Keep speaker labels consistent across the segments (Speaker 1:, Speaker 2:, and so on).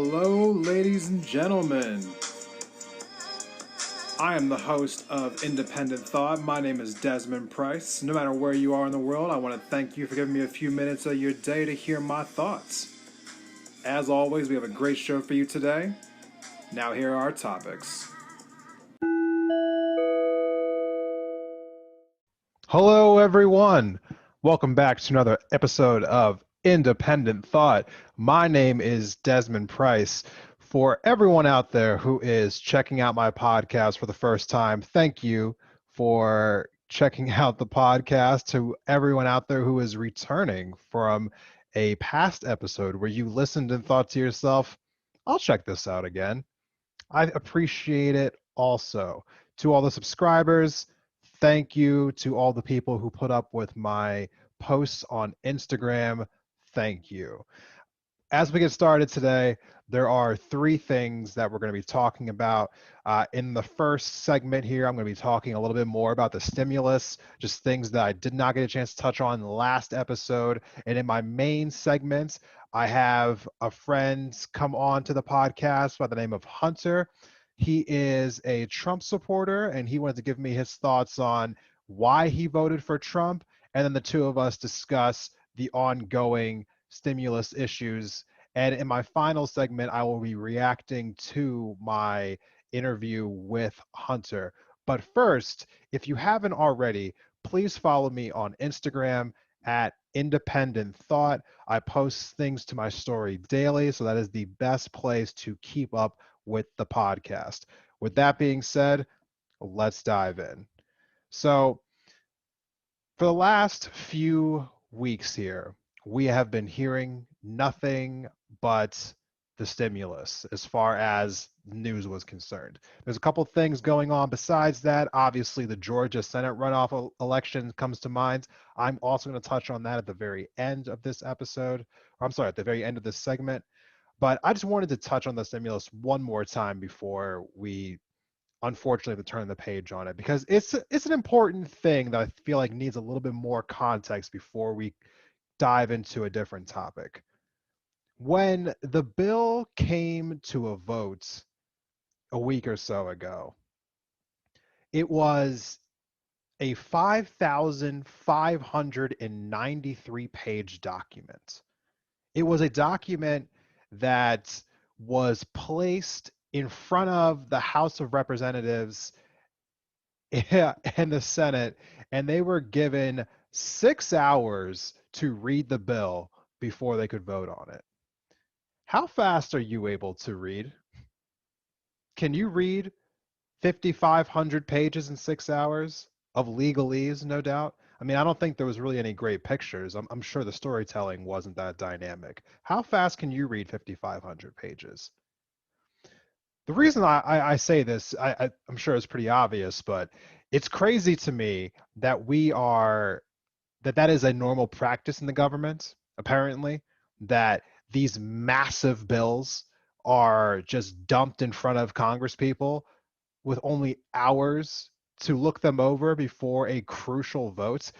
Speaker 1: Hello, ladies and gentlemen. I am the host of Independent Thought. My name is Desmond Price. No matter where you are in the world, I want to thank you for giving me a few minutes of your day to hear my thoughts. As always, we have a great show for you today. Now, here are our topics. Hello, everyone. Welcome back to another episode of Independent Thought. My name is Desmond Price. For everyone out there who is checking out my podcast for the first time, thank you for checking out the podcast. To everyone out there who is returning from a past episode where you listened and thought to yourself, I'll check this out again. I appreciate it also. To all the subscribers, thank you. To all the people who put up with my posts on Instagram, thank you. As we get started today, there are three things that we're going to be talking about. In the first segment here, I'm going to be talking a little bit more about the stimulus, just things that I did not get a chance to touch on last episode. And in my main segments, I have a friend come on to the podcast by the name of Hunter. He is a Trump supporter, and he wanted to give me his thoughts on why he voted for Trump. And then the two of us discuss the ongoing stimulus issues. And in my final segment, I will be reacting to my interview with Hunter. But first, if you haven't already, please follow me on Instagram at Independent Thought. I post things to my story daily, so that is the best place to keep up with the podcast. With that being said, let's dive in. So, for the last few weeks here, we have been hearing nothing but the stimulus as far as news was concerned. There's a couple things going on besides that. Obviously, the Georgia Senate runoff election comes to mind. I'm also going to touch on that at the very end of this episode. Or I'm sorry, at the very end of this segment. But I just wanted to touch on the stimulus one more time before we unfortunately to turn the page on it, because it's an important thing that I feel like needs a little bit more context before we dive into a different topic. When the bill came to a vote a week or so ago, it was a 5,593 page document. It was a document that was placed in front of the House of Representatives and the Senate, and they were given 6 hours to read the bill before they could vote on it. How fast are you able to read? Can you read 5,500 pages in 6 hours of legalese, no doubt? I mean, I don't think there was really any great pictures. I'm sure the storytelling wasn't that dynamic. How fast can you read 5,500 pages? The reason I say this, I'm sure it's pretty obvious, but it's crazy to me that that is a normal practice in the government, apparently, that these massive bills are just dumped in front of Congress people with only hours to look them over before a crucial vote.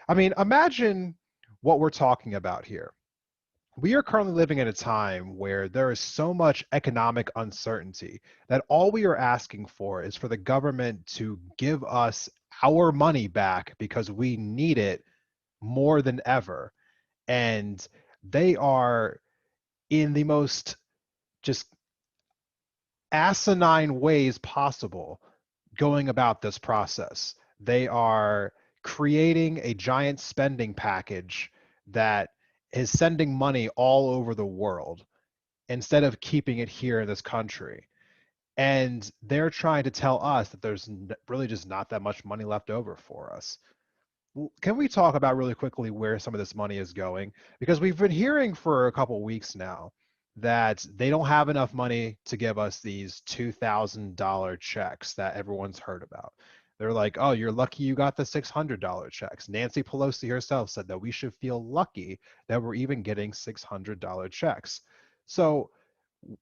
Speaker 1: I mean, imagine what we're talking about here. We are currently living in a time where there is so much economic uncertainty that all we are asking for is for the government to give us our money back because we need it more than ever. And they are in the most just asinine ways possible going about this process. They are creating a giant spending package that is sending money all over the world instead of keeping it here in this country. And they're trying to tell us that there's really just not that much money left over for us. Can we talk about really quickly where some of this money is going? Because we've been hearing for a couple weeks now that they don't have enough money to give us these $2,000 checks that everyone's heard about. They're like, oh, you're lucky you got the $600 checks. Nancy Pelosi herself said that we should feel lucky that we're even getting $600 checks. So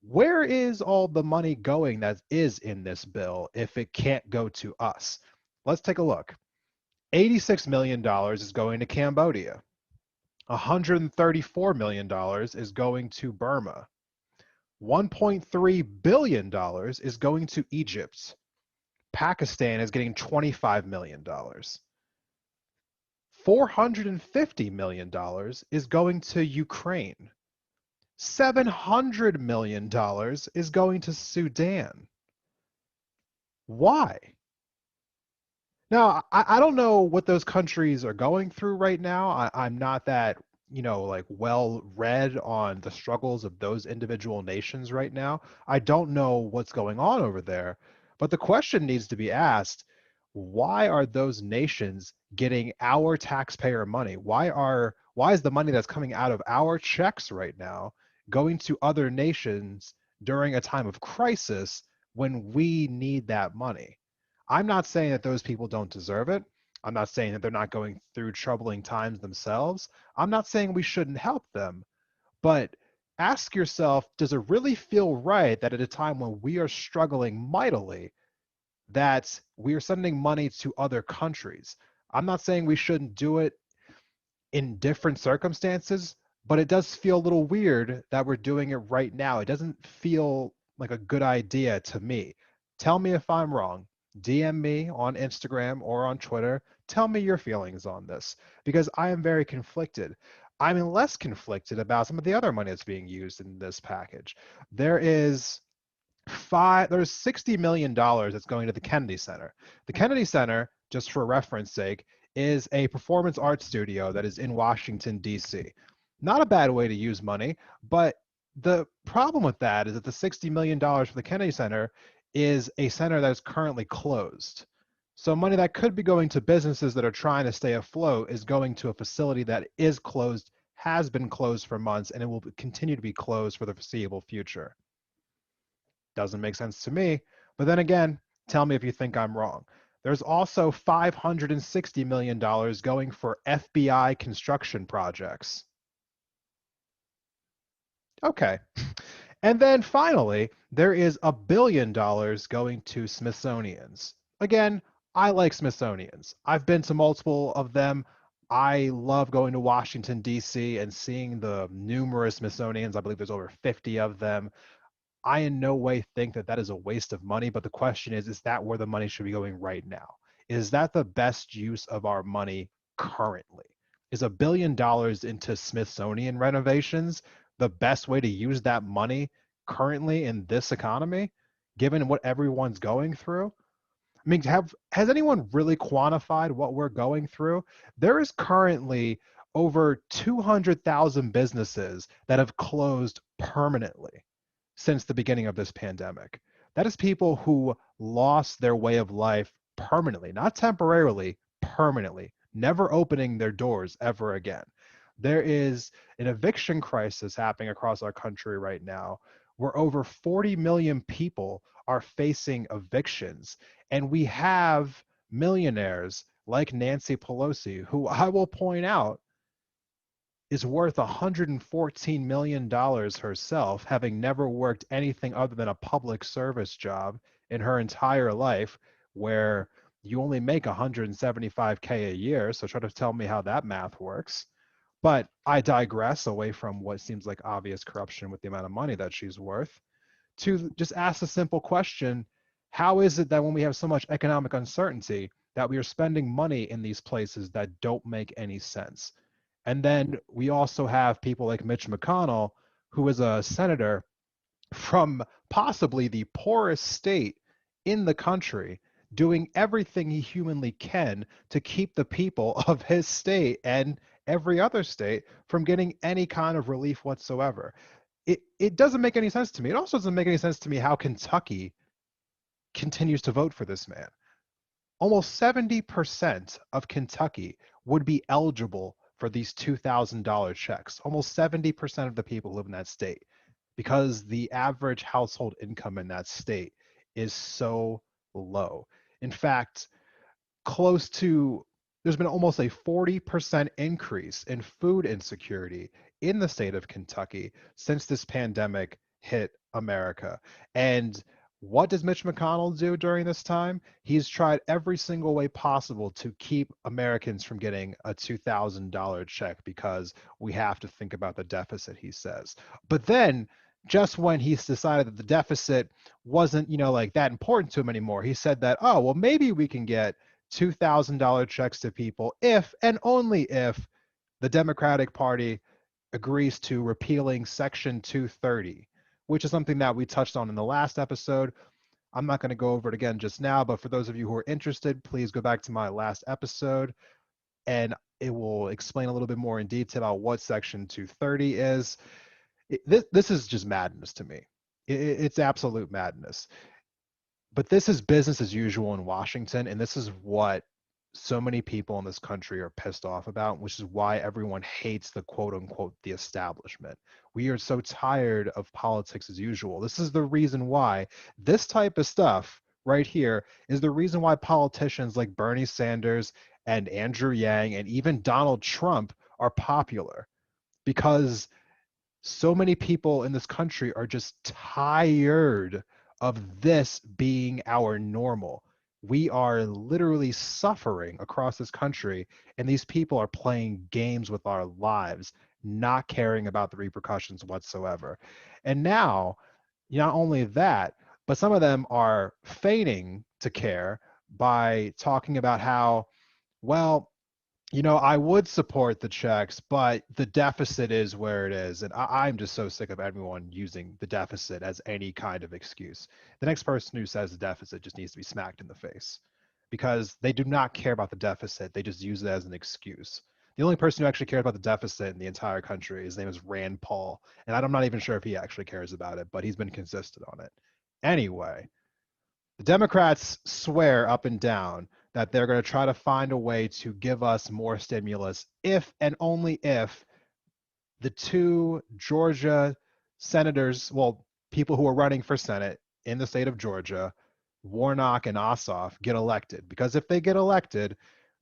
Speaker 1: where is all the money going that is in this bill if it can't go to us? Let's take a look. $86 million is going to Cambodia. $134 million is going to Burma. $1.3 billion is going to Egypt. Pakistan is getting $25 million. $450 million is going to Ukraine. $700 million is going to Sudan. Why? Now, I don't know what those countries are going through right now. I'm not that, like well read on the struggles of those individual nations right now. I don't know what's going on over there. But the question needs to be asked, why are those nations getting our taxpayer money? Why is the money that's coming out of our checks right now going to other nations during a time of crisis when we need that money? I'm not saying that those people don't deserve it. I'm not saying that they're not going through troubling times themselves. I'm not saying we shouldn't help them. But ask yourself, does it really feel right that at a time when we are struggling mightily, that we are sending money to other countries? I'm not saying we shouldn't do it in different circumstances, but it does feel a little weird that we're doing it right now. It doesn't feel like a good idea to me. Tell me if I'm wrong. DM me on Instagram or on Twitter. Tell me your feelings on this because I am very conflicted. I'm less conflicted about some of the other money that's being used in this package. There is there's $60 million that's going to the Kennedy Center. The Kennedy Center, just for reference sake, is a performance art studio that is in Washington, D.C. Not a bad way to use money, but the problem with that is that the $60 million for the Kennedy Center is a center that is currently closed. So money that could be going to businesses that are trying to stay afloat is going to a facility that is closed, has been closed for months, and it will continue to be closed for the foreseeable future. Doesn't make sense to me. But then again, tell me if you think I'm wrong. There's also $560 million going for FBI construction projects. Okay. And then finally, there is $1 billion going to Smithsonian's. Again, I like Smithsonian's. I've been to multiple of them. I love going to Washington, D.C. and seeing the numerous Smithsonian's. I believe there's over 50 of them. I in no way think that that is a waste of money, but the question is that where the money should be going right now? Is that the best use of our money currently? Is $1 billion into Smithsonian renovations the best way to use that money currently in this economy, given what everyone's going through? I mean, has anyone really quantified what we're going through? There is currently over 200,000 businesses that have closed permanently since the beginning of this pandemic. That is people who lost their way of life permanently, not temporarily, permanently, never opening their doors ever again. There is an eviction crisis happening across our country right now where over 40 million people are facing evictions. And we have millionaires like Nancy Pelosi, who I will point out is worth $114 million herself, having never worked anything other than a public service job in her entire life, where you only make 175K a year. So try to tell me how that math works. But I digress away from what seems like obvious corruption with the amount of money that she's worth to just ask a simple question. How is it that when we have so much economic uncertainty that we are spending money in these places that don't make any sense? And then we also have people like Mitch McConnell, who is a senator from possibly the poorest state in the country, doing everything he humanly can to keep the people of his state and every other state from getting any kind of relief whatsoever. It doesn't make any sense to me. It also doesn't make any sense to me how Kentucky continues to vote for this man. Almost 70% of Kentucky would be eligible for these $2,000 checks. Almost 70% of the people who live in that state, because the average household income in that state is so low. In fact, close to there's been almost a 40% increase in food insecurity in the state of Kentucky since this pandemic hit America. And what does Mitch McConnell do during this time? He's tried every single way possible to keep Americans from getting a $2,000 check because we have to think about the deficit, he says. But then just when he's decided that the deficit wasn't, like that important to him anymore, he said that, oh, well, maybe we can get $2,000 checks to people if and only if the Democratic Party agrees to repealing Section 230, which is something that we touched on in the last episode. I'm not going to go over it again just now, but for those of you who are interested, please go back to my last episode and it will explain a little bit more in detail about what Section 230 is. This is just madness to me. It's absolute madness. But this is business as usual in Washington, and this is what so many people in this country are pissed off about, which is why everyone hates the quote unquote the establishment. We are so tired of politics as usual. This is the reason why this type of stuff right here is the reason why politicians like Bernie Sanders and Andrew Yang and even Donald Trump are popular, because so many people in this country are just tired of this being our normal. We are literally suffering across this country, and these people are playing games with our lives, not caring about the repercussions whatsoever. And now, not only that, but some of them are feigning to care by talking about how, well, I would support the checks, but the deficit is where it is. And I'm just so sick of everyone using the deficit as any kind of excuse. The next person who says the deficit just needs to be smacked in the face, because they do not care about the deficit. They just use it as an excuse. The only person who actually cares about the deficit in the entire country, his name is Rand Paul. And I'm not even sure if he actually cares about it, but he's been consistent on it. Anyway, the Democrats swear up and down that they're going to try to find a way to give us more stimulus if and only if the two Georgia senators, well, people who are running for Senate in the state of Georgia, Warnock and Ossoff, get elected. Because if they get elected,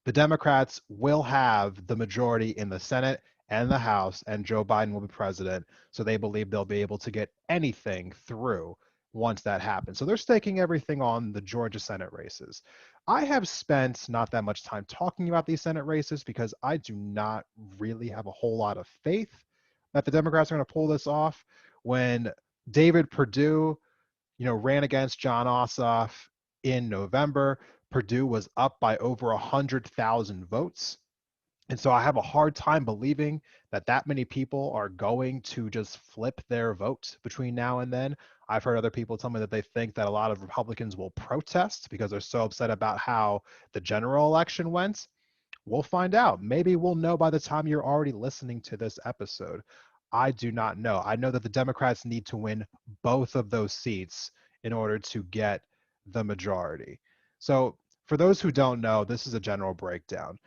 Speaker 1: the Democrats will have the majority in the Senate and the House, and Joe Biden will be president. So they believe they'll be able to get anything through once that happens. So they're staking everything on the Georgia Senate races. I have spent not that much time talking about these Senate races because I do not really have a whole lot of faith that the Democrats are going to pull this off. When David Perdue, ran against John Ossoff in November, Perdue was up by over 100,000 votes. And so I have a hard time believing that that many people are going to just flip their vote between now and then. I've heard other people tell me that they think that a lot of Republicans will protest because they're so upset about how the general election went. We'll find out. Maybe we'll know by the time you're already listening to this episode. I do not know. I know that the Democrats need to win both of those seats in order to get the majority. So, for those who don't know, this is a general breakdown.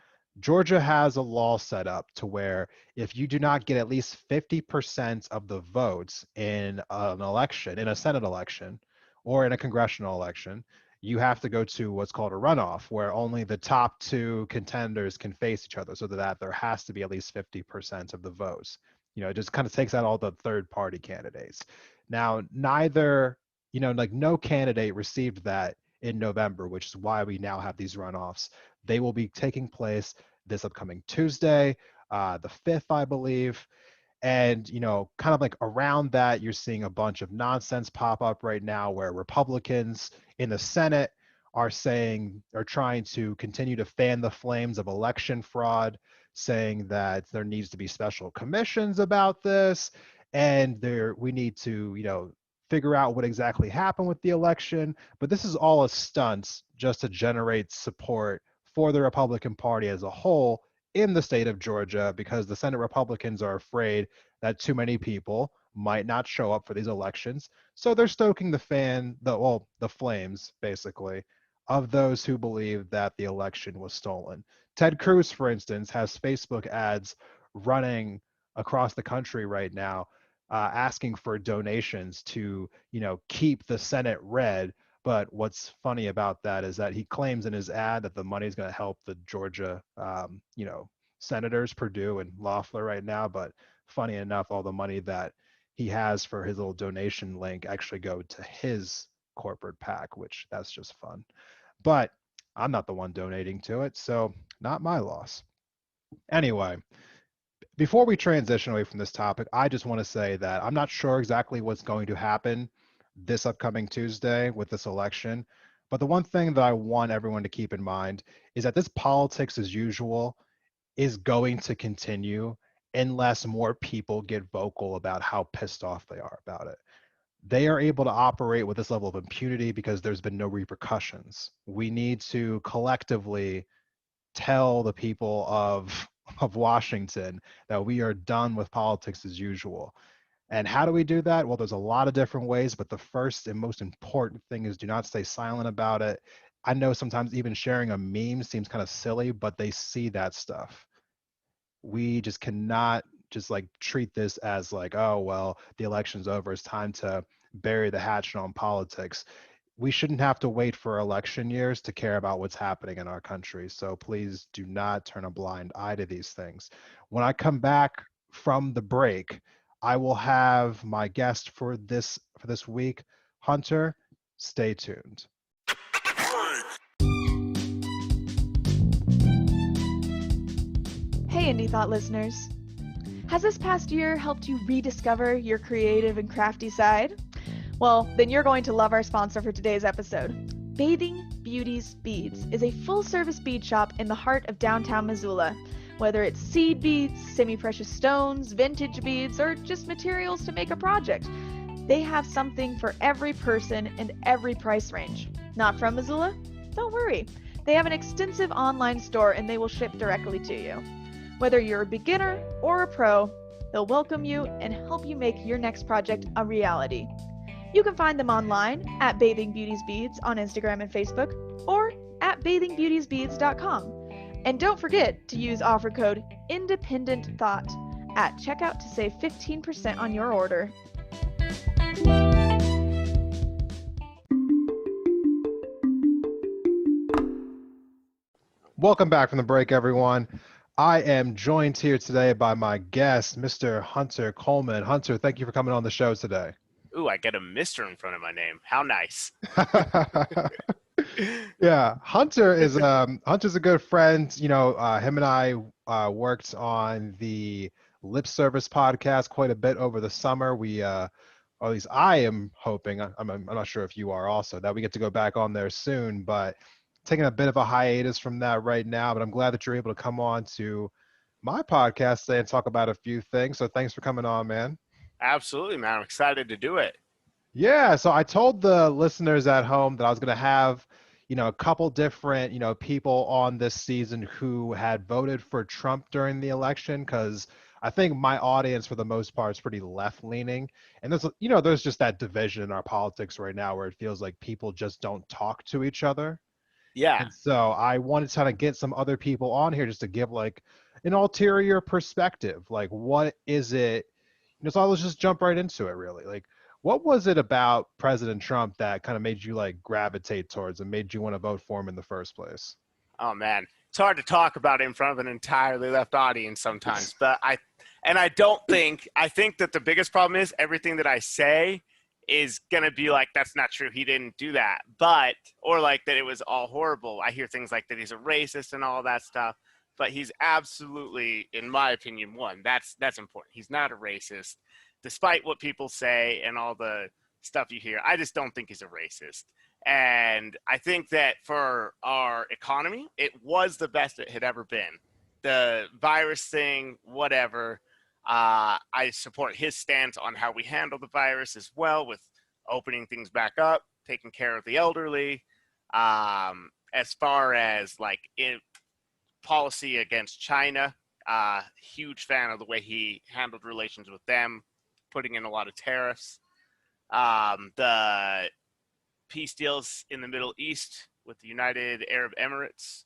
Speaker 1: Georgia has a law set up to where if you do not get at least 50% of the votes in an election, in a Senate election, or in a congressional election, you have to go to what's called a runoff, where only the top two contenders can face each other, so that there has to be at least 50% of the votes. It just kind of takes out all the third party candidates. Now, neither, like no candidate received that in November, which is why we now have these runoffs. They will be taking place this upcoming Tuesday, the 5th, I believe. And, kind of like around that, you're seeing a bunch of nonsense pop up right now where Republicans in the Senate are trying to continue to fan the flames of election fraud, saying that there needs to be special commissions about this. And we need to, figure out what exactly happened with the election. But this is all a stunt just to generate support for the Republican Party as a whole in the state of Georgia, because the Senate Republicans are afraid that too many people might not show up for these elections. So they're stoking the flames, basically, of those who believe that the election was stolen. Ted Cruz, for instance, has Facebook ads running across the country right now, asking for donations to, keep the Senate red. But what's funny about that is that he claims in his ad that the money is going to help the Georgia, senators, Perdue and Loeffler right now. But funny enough, all the money that he has for his little donation link actually go to his corporate PAC, which that's just fun. But I'm not the one donating to it, so not my loss. Anyway, Before we transition away from this topic, I just want to say that I'm not sure exactly what's going to happen this upcoming Tuesday with this election. But the one thing that I want everyone to keep in mind is that this politics as usual is going to continue unless more people get vocal about how pissed off they are about it. They are able to operate with this level of impunity because there's been no repercussions. We need to collectively tell the people of Washington that we are done with politics as usual. And how do we do that? Well, there's a lot of different ways, but the first and most important thing is do not stay silent about it. I know sometimes even sharing a meme seems kind of silly, but they see that stuff. We just cannot just like treat this as like, oh, well, the election's over. It's time to bury the hatchet on politics. We shouldn't have to wait for election years to care about what's happening in our country. So please do not turn a blind eye to these things. When I come back from the break, I will have my guest for this week, Hunter. Stay tuned.
Speaker 2: Hey, Indie Thought listeners. Has this past year helped you rediscover your creative and crafty side? Well, then you're going to love our sponsor for today's episode. Bathing Beauty's Beads is a full-service bead shop in the heart of downtown Missoula. Whether it's seed beads, semi-precious stones, vintage beads, or just materials to make a project, they have something for every person and every price range. Not from Missoula? Don't worry. They have an extensive online store and they will ship directly to you. Whether you're a beginner or a pro, they'll welcome you and help you make your next project a reality. You can find them online at Bathing Beauty's Beads on Instagram and Facebook or at bathingbeautiesbeads.com. And don't forget to use offer code INDEPENDENTTHOUGHT at checkout to save 15% on your order.
Speaker 1: Welcome back from the break, everyone. I am joined here today by my guest, Mr. Hunter Coleman. Hunter, thank you for coming on the show today.
Speaker 3: Ooh, I get a Mr. in front of my name. How nice.
Speaker 1: Yeah, Hunter's a good friend. You know, him and I worked on the Lip Service podcast quite a bit over the summer. Or at least I am hoping. I'm not sure if you are also that we get to go back on there soon, but taking a bit of a hiatus from that right now. But I'm glad that you're able to come on to my podcast today and talk about a few things. So thanks for coming on, man.
Speaker 3: Absolutely, man. I'm excited to do it.
Speaker 1: Yeah, so I told the listeners at home that I was going to have, a couple different, people on this season who had voted for Trump during the election because I think my audience for the most part is pretty left-leaning. And there's just that division in our politics right now where it feels like people just don't talk to each other.
Speaker 3: Yeah.
Speaker 1: And so I wanted to kind of get some other people on here just to give like an ulterior perspective. Like, what is it? So let's just jump right into it, really. Like, what was it about President Trump that kind of made you like gravitate towards and made you want to vote for him in the first place?
Speaker 3: Oh, man. It's hard to talk about it in front of an entirely left audience sometimes. But I think that the biggest problem is everything that I say is going to be like, that's not true. He didn't do that. Or like that it was all horrible. I hear things like that he's a racist and all that stuff. But he's absolutely, in my opinion, one. That's important. He's not a racist, despite what people say and all the stuff you hear. I just don't think he's a racist. And I think that for our economy, it was the best it had ever been. The virus thing, whatever. I support his stance on how we handle the virus as well, with opening things back up, taking care of the elderly. As far as like policy against China, huge fan of the way he handled relations with them, putting in a lot of tariffs. The peace deals in the Middle East with the United Arab Emirates,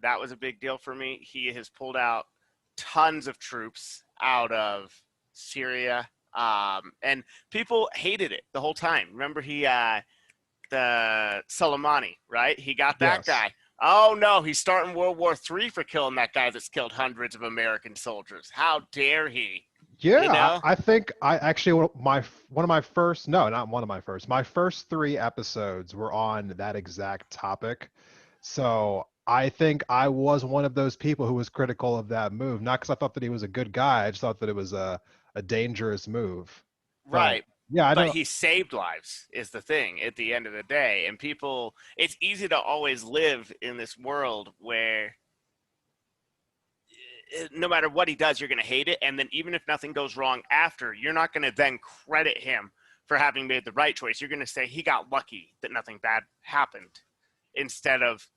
Speaker 3: that was a big deal for me. He has pulled out tons of troops out of Syria, and people hated it the whole time. Remember the Soleimani, right? He got that guy. Oh, no, he's starting World War III for killing that guy that's killed hundreds of American soldiers. How dare he?
Speaker 1: Yeah, I think I actually my first 3 episodes were on that exact topic. So I think I was one of those people who was critical of that move. Not because I thought that he was a good guy. I just thought that it was a dangerous move. But
Speaker 3: Right.
Speaker 1: yeah, I
Speaker 3: But
Speaker 1: don't.
Speaker 3: he saved lives is the thing at the end of the day. And people, it's easy to always live in this world where no matter what he does, you're going to hate it. And then even if nothing goes wrong after, you're not going to then credit him for having made the right choice. You're going to say he got lucky that nothing bad happened. Instead of,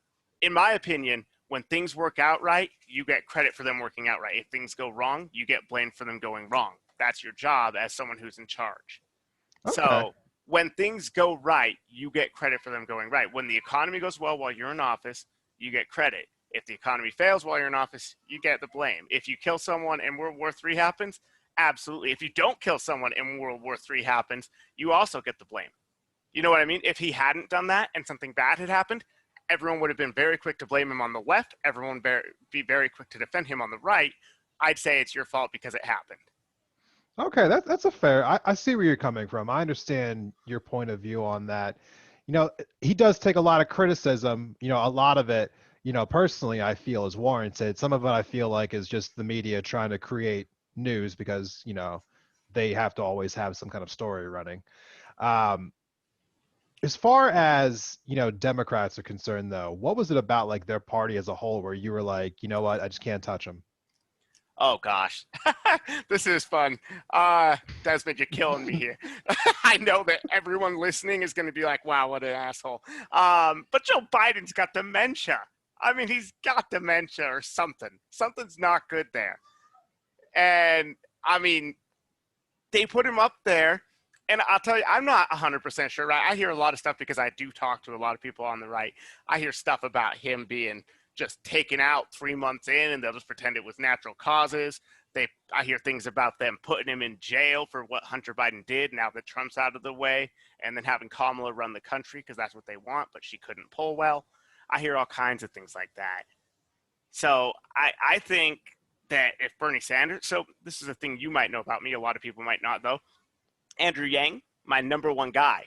Speaker 3: in my opinion, when things work out right, you get credit for them working out right. If things go wrong, you get blamed for them going wrong. That's your job as someone who's in charge.
Speaker 1: Okay.
Speaker 3: So when things go right, you get credit for them going right. When the economy goes well while you're in office, you get credit. If the economy fails while you're in office, you get the blame. If you kill someone and World War III happens, absolutely. If you don't kill someone and World War III happens, you also get the blame. You know what I mean? If he hadn't done that and something bad had happened, everyone would have been very quick to blame him on the left. Everyone would be very quick to defend him on the right. I'd say it's your fault because it happened.
Speaker 1: Okay, that's a fair. I see where you're coming from. I understand your point of view on that. He does take a lot of criticism. A lot of it, personally, I feel is warranted. Some of it I feel like is just the media trying to create news because, they have to always have some kind of story running. Um, as far as, Democrats are concerned, though, what was it about like their party as a whole where you were like, you know what, I just can't touch them?
Speaker 3: Oh gosh, this is fun. Desmond, you're killing me here. I know that everyone listening is going to be like, "Wow, what an asshole." But Joe Biden's got dementia. I mean, he's got dementia or something. Something's not good there. And I mean, they put him up there. And I'll tell you, I'm not 100% sure, right? I hear a lot of stuff because I do talk to a lot of people on the right. I hear stuff about him being just taken out 3 months in and they'll just pretend it was natural causes. I hear things about them putting him in jail for what Hunter Biden did now that Trump's out of the way, and then having Kamala run the country because that's what they want, but she couldn't poll well. I hear all kinds of things like that. So I think that if Bernie Sanders, so this is a thing you might know about me, a lot of people might not though. Andrew Yang, my number one guy,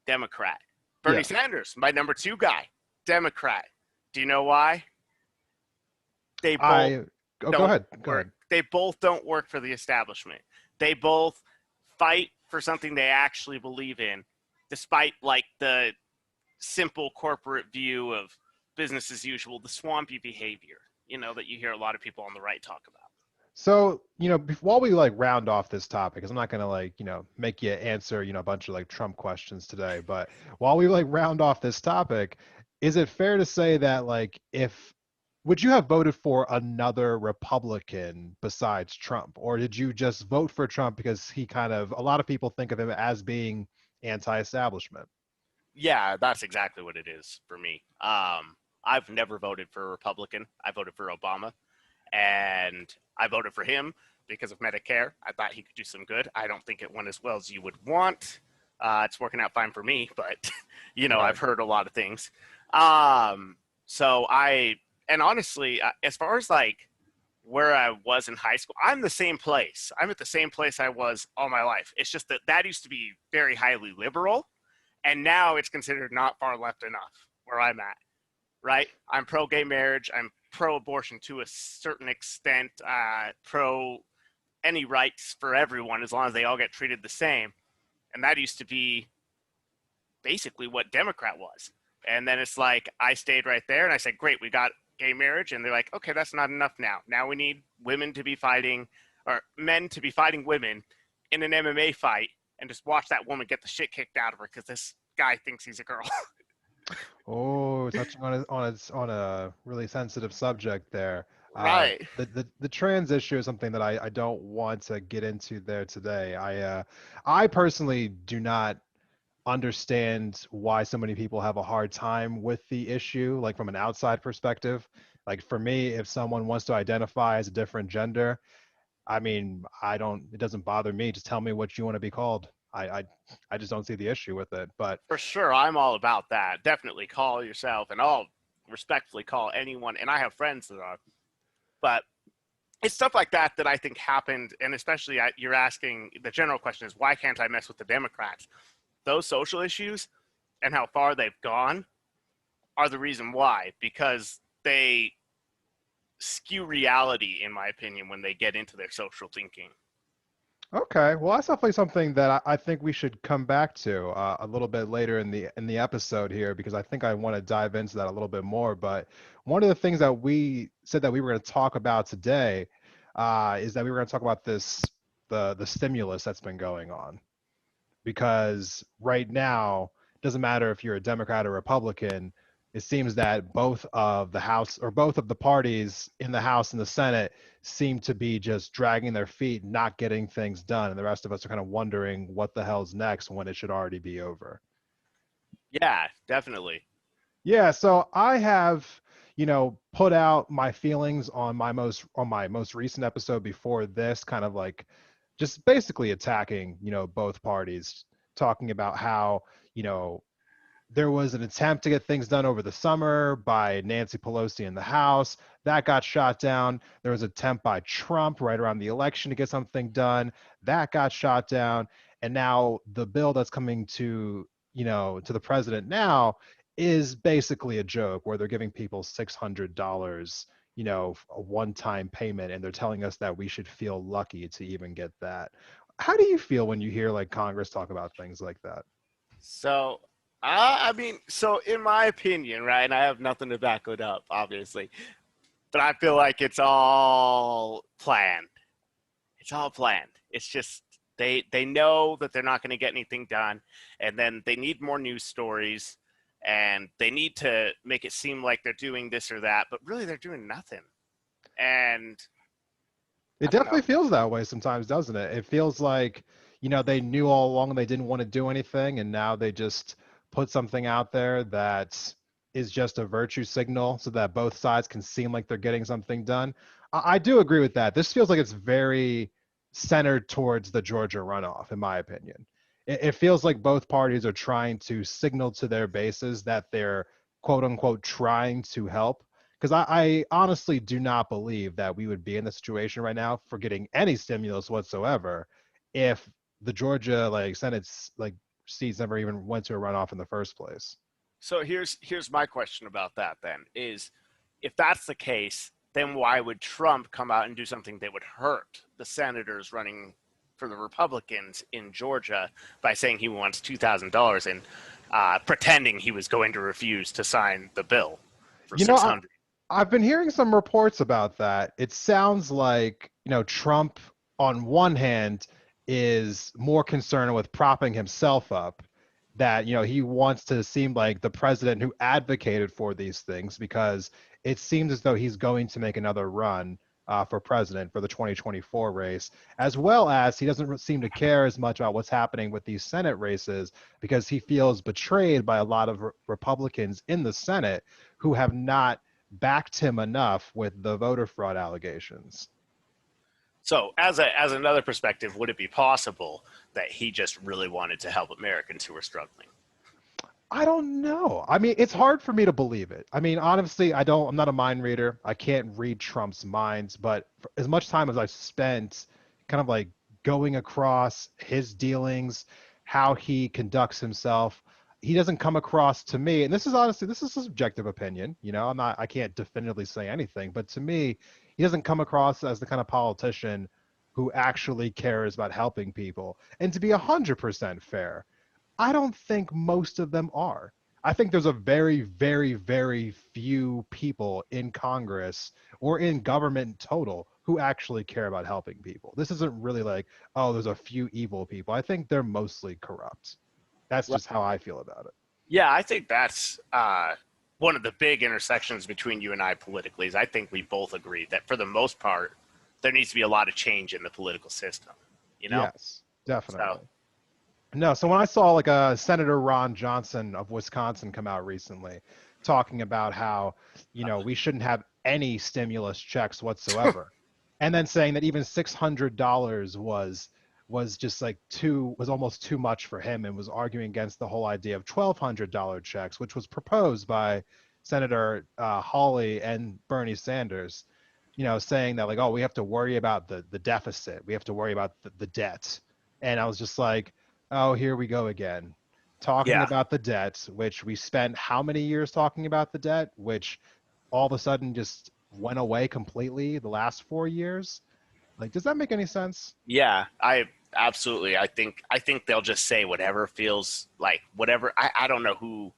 Speaker 3: Democrat. Bernie
Speaker 1: Yeah.
Speaker 3: Sanders, my number two guy, Democrat. Do you know why? They both
Speaker 1: I oh, go
Speaker 3: don't
Speaker 1: ahead. Go
Speaker 3: work.
Speaker 1: ahead.
Speaker 3: They both don't work for the establishment. They both fight for something they actually believe in, despite like the simple corporate view of business as usual, the swampy behavior, that you hear a lot of people on the right talk about.
Speaker 1: So, while we like round off this topic, because I'm not gonna like, make you answer, a bunch of like Trump questions today, but while we like round off this topic, is it fair to say that like if would you have voted for another Republican besides Trump, or did you just vote for Trump because he kind of a lot of people think of him as being anti-establishment?
Speaker 3: Yeah, that's exactly what it is for me. I've never voted for a Republican. I voted for Obama, and I voted for him because of Medicare. I thought he could do some good. I don't think it went as well as you would want. It's working out fine for me, but
Speaker 1: Right.
Speaker 3: I've heard a lot of things. So and honestly, as far as like where I was in high school, I'm the same place. I'm at the same place I was all my life. It's just that used to be very highly liberal, and now it's considered not far left enough where I'm at. Right? I'm pro gay marriage. I'm pro abortion to a certain extent. Pro any rights for everyone as long as they all get treated the same. And that used to be basically what Democrat was. And then it's like I stayed right there and I said, great, we got gay marriage. And they're like, okay, that's not enough now. Now we need women to be fighting, or men to be fighting women in an MMA fight, and just watch that woman get the shit kicked out of her because this guy thinks he's a girl.
Speaker 1: Oh, touching on a really sensitive subject there.
Speaker 3: Right.
Speaker 1: The trans issue is something that I don't want to get into there today. I personally do not understand why so many people have a hard time with the issue, like from an outside perspective. Like for me, if someone wants to identify as a different gender, I mean, it doesn't bother me. Just tell me what you want to be called. I just don't see the issue with it. But
Speaker 3: For sure, I'm all about that. Definitely call yourself, and I'll respectfully call anyone. And I have friends that are, but it's stuff like that that I think happened. And especially, you're asking the general question is why can't I mess with the Democrats? Those social issues and how far they've gone are the reason why. Because they skew reality, in my opinion, when they get into their social thinking.
Speaker 1: Okay, well, that's definitely something that I think we should come back to a little bit later in the episode here because I think I want to dive into that a little bit more. But one of the things that we said that we were going to talk about today is that we were going to talk about the stimulus that's been going on because right now it doesn't matter if you're a Democrat or Republican. It seems that both of the House or both of the parties in the House and the Senate seem to be just dragging their feet, not getting things done, and the rest of us are kind of wondering what the hell's next when it should already be over.
Speaker 3: Yeah, definitely.
Speaker 1: Yeah, so I have, put out my feelings on my most recent episode before this, kind of like just basically attacking, both parties, talking about how, you know, there was an attempt to get things done over the summer by Nancy Pelosi in the House. That got shot down. There was an attempt by Trump right around the election to get something done. That got shot down. And now the bill that's coming to the president now is basically a joke where they're giving people $600, a one-time payment, and they're telling us that we should feel lucky to even get that. How do you feel when you hear like Congress talk about things like that?
Speaker 3: So, I mean, so in my opinion, right, and I have nothing to back it up, obviously, but I feel like it's all planned. It's all planned. It's just they know that they're not going to get anything done, and then they need more news stories, and they need to make it seem like they're doing this or that, but really they're doing nothing. And
Speaker 1: It
Speaker 3: I don't know.
Speaker 1: definitely feels that way sometimes, doesn't it? It feels like, they knew all along they didn't want to do anything, and now they just put something out there that is just a virtue signal so that both sides can seem like they're getting something done. I do agree with that. This feels like it's very centered towards the Georgia runoff, in my opinion. It feels like both parties are trying to signal to their bases that they're quote unquote trying to help because I honestly do not believe that we would be in the situation right now for getting any stimulus whatsoever if the Georgia like Senate's like seats never even went to a runoff in the first place.
Speaker 3: So here's my question about that then is if that's the case, then why would Trump come out and do something that would hurt the senators running for the Republicans in Georgia by saying he wants $2,000 and pretending he was going to refuse to sign the bill for
Speaker 1: You know, I,
Speaker 3: 600?
Speaker 1: I've been hearing some reports about that. It sounds like, Trump on one hand is more concerned with propping himself up, that, he wants to seem like the president who advocated for these things because it seems as though he's going to make another run for president for the 2024 race, as well as he doesn't seem to care as much about what's happening with these Senate races because he feels betrayed by a lot of Republicans in the Senate who have not backed him enough with the voter fraud allegations.
Speaker 3: So as another perspective, would it be possible that he just really wanted to help Americans who were struggling?
Speaker 1: I don't know. I mean, it's hard for me to believe it. I mean, honestly, I'm not a mind reader. I can't read Trump's minds, but for as much time as I've spent kind of like going across his dealings, how he conducts himself, he doesn't come across to me, and this is a subjective opinion, I can't definitively say anything, but to me, he doesn't come across as the kind of politician who actually cares about helping people. And to be 100% fair, I don't think most of them are. I think there's a very, very, very few people in Congress or in government in total who actually care about helping people. This isn't really like, oh, there's a few evil people. I think they're mostly corrupt. That's
Speaker 3: Right.
Speaker 1: just how I feel about it.
Speaker 3: Yeah, I think that's one of the big intersections between you and I politically. Is I think we both agree that for the most part, there needs to be a lot of change in the political system. You know,
Speaker 1: Yes,
Speaker 3: so
Speaker 1: definitely. No, so when I saw like Senator Ron Johnson of Wisconsin come out recently talking about how, we shouldn't have any stimulus checks whatsoever, and then saying that even $600 was just like was almost too much for him and was arguing against the whole idea of $1,200 checks, which was proposed by Senator Hawley and Bernie Sanders, saying that like, oh, we have to worry about the deficit, we have to worry about the debt, and I was just like, oh, here we go again. Talking
Speaker 3: yeah,
Speaker 1: about the debt, which we spent how many years talking about the debt, which all of a sudden just went away completely the last 4 years. Like, does that make any sense?
Speaker 3: Yeah, I absolutely. I think they'll just say whatever feels like whatever. I don't know who.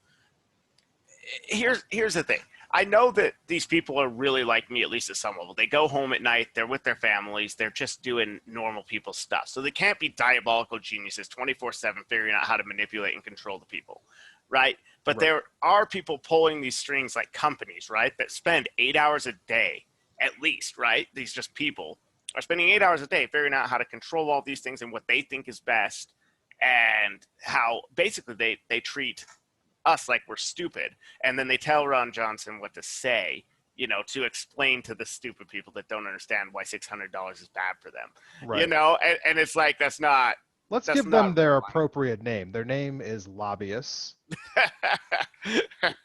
Speaker 3: Here's the thing. I know that these people are really like me, at least at some level. They go home at night, they're with their families, they're just doing normal people stuff. So they can't be diabolical geniuses 24/7 figuring out how to manipulate and control the people, right? But
Speaker 1: Right.
Speaker 3: there are people pulling these strings like companies, right, that spend 8 hours a day at least, right? These just people are spending 8 hours a day figuring out how to control all these things and what they think is best and how basically they treat us like we're stupid, and then they tell Ron Johnson what to say, to explain to the stupid people that don't understand why $600 is bad for them,
Speaker 1: Right.
Speaker 3: and it's like that's not.
Speaker 1: Let's
Speaker 3: That's
Speaker 1: give them
Speaker 3: not
Speaker 1: their
Speaker 3: real
Speaker 1: appropriate name. Their name is lobbyists.
Speaker 3: money.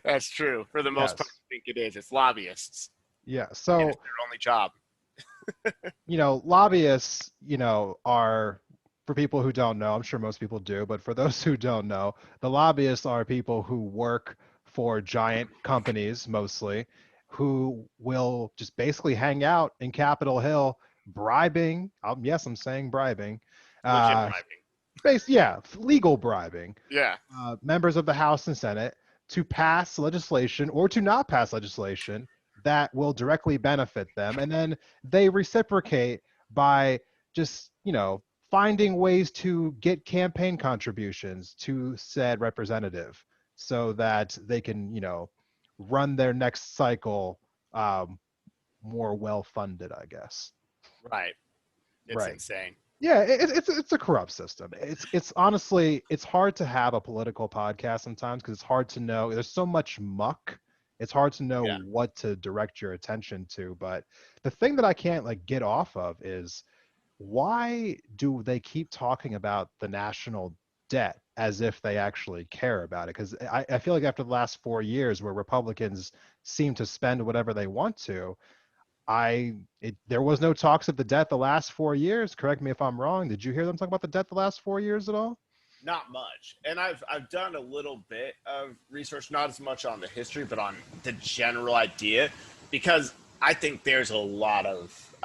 Speaker 3: That's true. For the most part,
Speaker 1: Yes.
Speaker 3: I think it is. It's lobbyists.
Speaker 1: Yeah.
Speaker 3: And
Speaker 1: So,
Speaker 3: it's their only job.
Speaker 1: lobbyists, are, for people who don't know, I'm sure most people do, but for those who don't know, the lobbyists are people who work for giant companies mostly, who will just basically hang out in Capitol Hill bribing. Yes, I'm saying bribing.
Speaker 3: Legit
Speaker 1: Uh,
Speaker 3: bribing.
Speaker 1: yeah, legal bribing
Speaker 3: Yeah.
Speaker 1: members of the House and Senate to pass legislation or to not pass legislation that will directly benefit them. And then they reciprocate by just, finding ways to get campaign contributions to said representative so that they can, run their next cycle more well funded, I guess.
Speaker 3: Right. It's
Speaker 1: Right.
Speaker 3: insane.
Speaker 1: Yeah, it's a corrupt system. It's honestly, it's hard to have a political podcast sometimes because it's hard to know. There's so much muck. It's hard to know
Speaker 3: Yeah.
Speaker 1: what to direct your attention to. But the thing that I can't like get off of is, why do they keep talking about the national debt as if they actually care about it? Because I feel like after the last 4 years where Republicans seem to spend whatever they want to, there was no talks of the debt the last 4 years. Correct me if I'm wrong. Did you hear them talk about the debt the last 4 years at all?
Speaker 3: Not much. And I've done a little bit of research, not as much on the history, but on the general idea, because I think there's a lot of